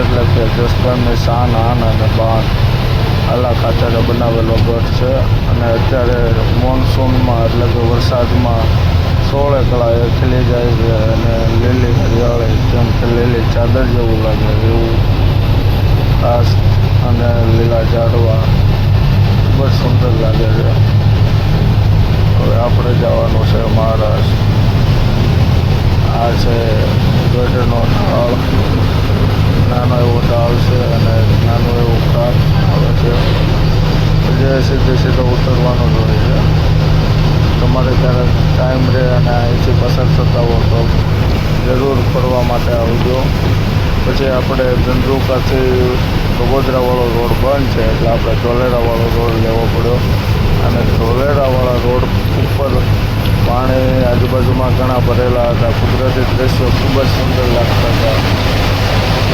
એટલે કે જસદણની શાન આન અને બાન આલા ખાતરે બનાવેલો ગઢ છે. અને અત્યારે મોન્સૂનમાં એટલે કે વરસાદમાં 16 કળાએ ખીલી જાય છે અને લીલી હરિયાળી જેમ કે લીલી ચાદર જેવું લાગે એવું ઘાસ અને લીલા ઝાડવા ખૂબ જ સુંદર લાગે છે. હવે આપણે જવાનું છે મહારાષ્ટ્ર. આ છે ગઢનો ઢાળ, નાનો એવો ઢાળ છે અને નાનું એવું ઘાટ આવે છે. જે સીધો ઉતરવાનો જ હોય છે. તમારે ક્યારેક ટાઈમ રહે અને અહીંથી પસાર થતા હો તો જરૂર ફરવા માટે આવજો. પછી આપણે ધંધુકાથી બગોદરાવાળો રોડ બંધ છે એટલે આપણે ધોલેરાવાળો રોડ લેવો પડ્યો. અને ધોલેરાવાળા રોડ ઉપર પાણી આજુબાજુમાં ઘણા ભરેલા હતા. કુદરતી દૃશ્યો ખૂબ જ સુંદર લાગતા હતા.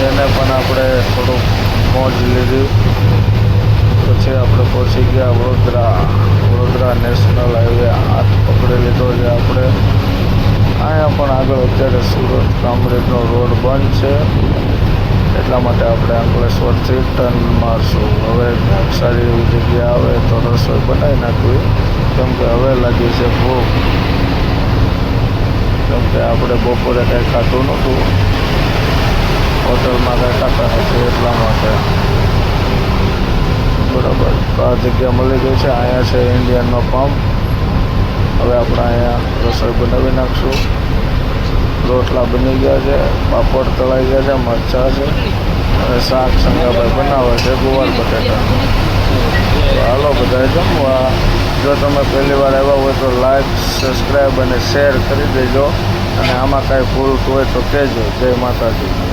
એને પણ આપણે થોડુંક મોજ લીધી. પછી આપણે પહોંચી ગયા વડોદરા નેશનલ હાઈવે 8 પકડી લીધો છે આપણે. અહીંયા પણ આગળ અત્યારે સુરત કામરેજનો રોડ બંધ છે એટલા માટે આપણે અંકલેશ્વરથી ટર્ન મારશું. હવે સારી એવી જગ્યા આવે તો રસોઈ બનાવી નાખવી, કેમ કે હવે લાગી છે ભૂખ. કેમ કે આપણે બપોરે કંઈ ખાધું નહોતું, હોટલમાં કંઈ ખાતા નથી એટલા માટે. બરાબર, તો આ જગ્યા મળી ગઈ છે. અહીંયા છે ઇન્ડિયનનો પંપ. હવે આપણે અહીંયા રસોઈ બનાવી નાખશું. રોટલા બની ગયા છે, પાપડ તળાઈ ગયા છે, મરચાં છે અને શાક સંગાભાઈ બનાવે છે ગુવાર બટેટા. તો હાલો બધા જમવા. જો તમે પહેલી વાર આવ્યા હોય તો લાઈક, સબસ્ક્રાઈબ અને શેર કરી દેજો. અને આમાં કાંઈ ભૂલ હોય તો કહેજો. જય માતાજી.